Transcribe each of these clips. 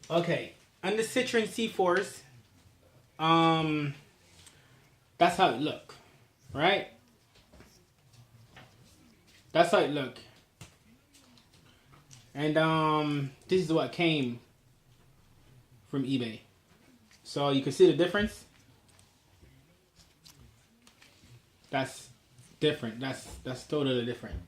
Okay, and the Citroen C4s, that's how it look, right? That's how it look. And this is what came from eBay. So you can see the difference. That's different. That's totally different.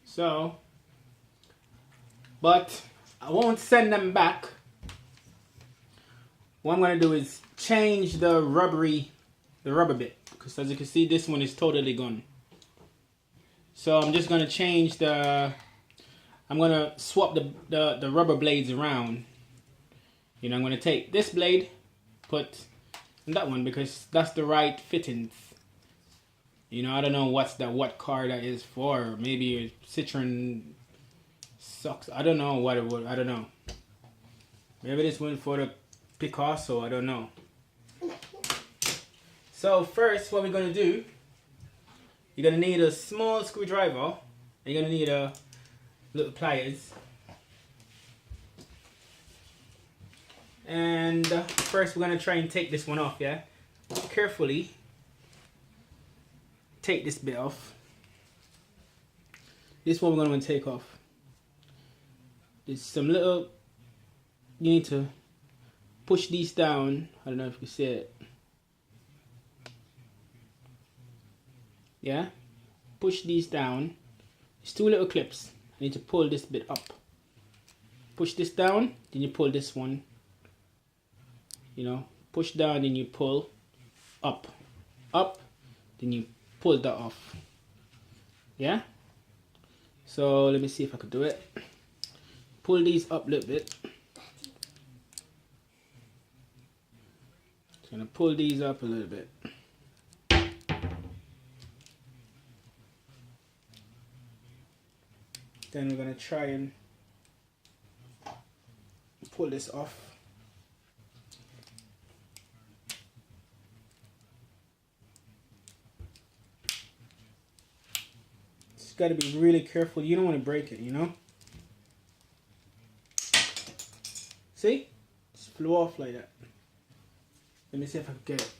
So, but I won't send them back. What I'm gonna do is change the rubber bit, because as you can see, this one is totally gone. So I'm just gonna change I'm gonna swap the rubber blades around. You know, I'm gonna take this blade, put in that one, because that's the right fittings. You know, I don't know what car that is for. Maybe a Citroen sucks. I don't know what it would. I don't know. Maybe this one for the Picasso. I don't know. So first, what we're gonna do, you're gonna need a small screwdriver. And you're gonna need a little pliers. And first, we're gonna try and take this one off. Yeah, carefully. Take this bit off. This one we're going to take off. There's some little, you need to push these down. I don't know if you can see it. Yeah, push these down. There's two little clips. I need to pull this bit up. Push this down, then you pull this one. You know, push down, then you pull up. Up, then you pull that off. Yeah, so let me see if I could do it. Pull these up a little bit. Just gonna pull these up a little bit. Then we're gonna try and pull this off. Got to be really careful. You don't want to break it, you know. See, just flew off like that. Let me see if I can get it.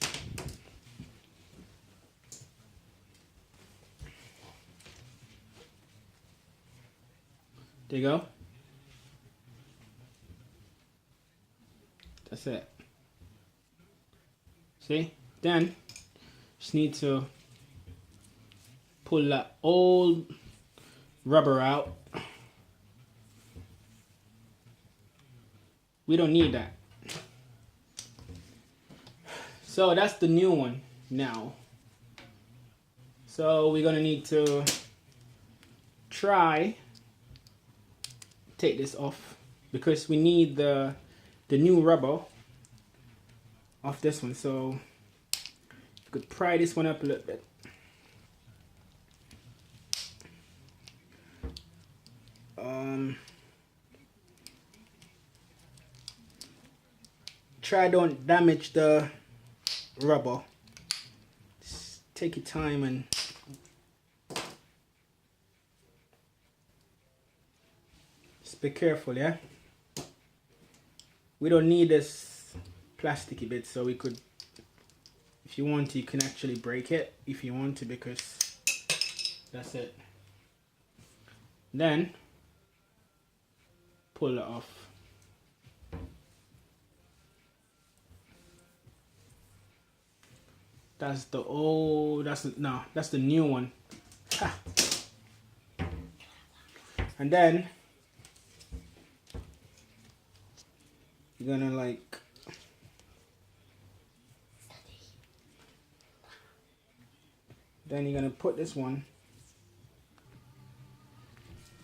There you go. That's it. See, then just need to pull that old rubber out. We don't need that. So that's the new one now. So we're gonna need to take this off, because we need the new rubber off this one. So you could pry this one up a little bit. Try don't damage the rubber. Just take your time and just be careful, yeah? We don't need this plasticky bit, so we could, if you want to, you can actually break it if you want to, because that's it. Then pull it off. That's the old, that's the new one. Ha. And then you're gonna like then you're gonna put this one.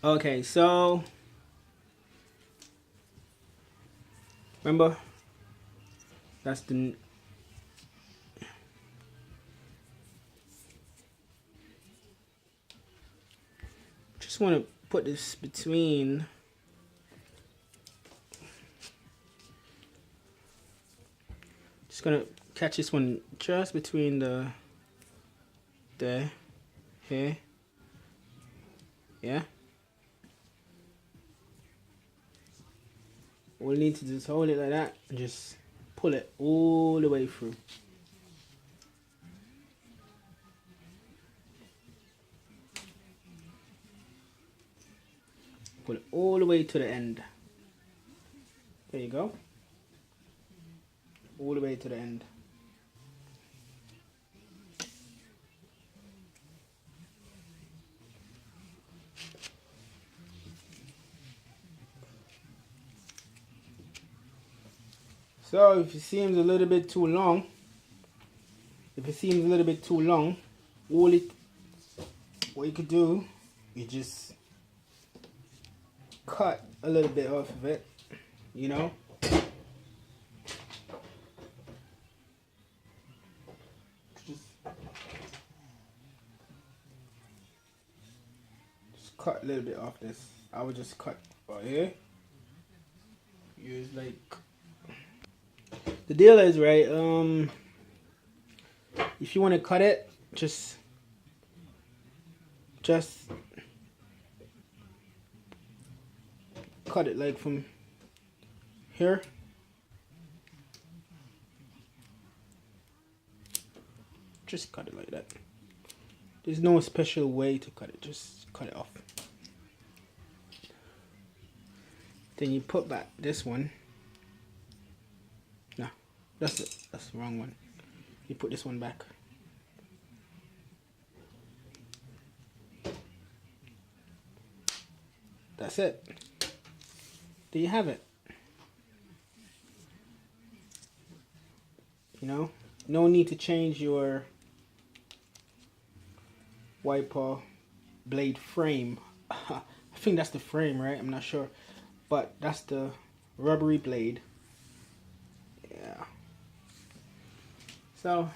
Okay, so remember, that's the just want to put this between just gonna catch this one just between the there, here, Yeah. All you need to do is hold it like that and just pull it all the way through. Pull it all the way to the end. There you go. All the way to the end. So if it seems a little bit too long, what you could do, you just cut a little bit off of it, you know. Just cut a little bit off this. I would just cut right here. Use like the deal is right. If you want to cut it, just cut it like from here. Just cut it like that. There's no special way to cut it. Just cut it off. Then you put back this one. No, that's it. That's the wrong one. You put this one back. That's it. There you have it. You know, no need to change your wiper blade frame. I think that's the frame, right? I'm not sure, but that's the rubbery blade. Yeah. So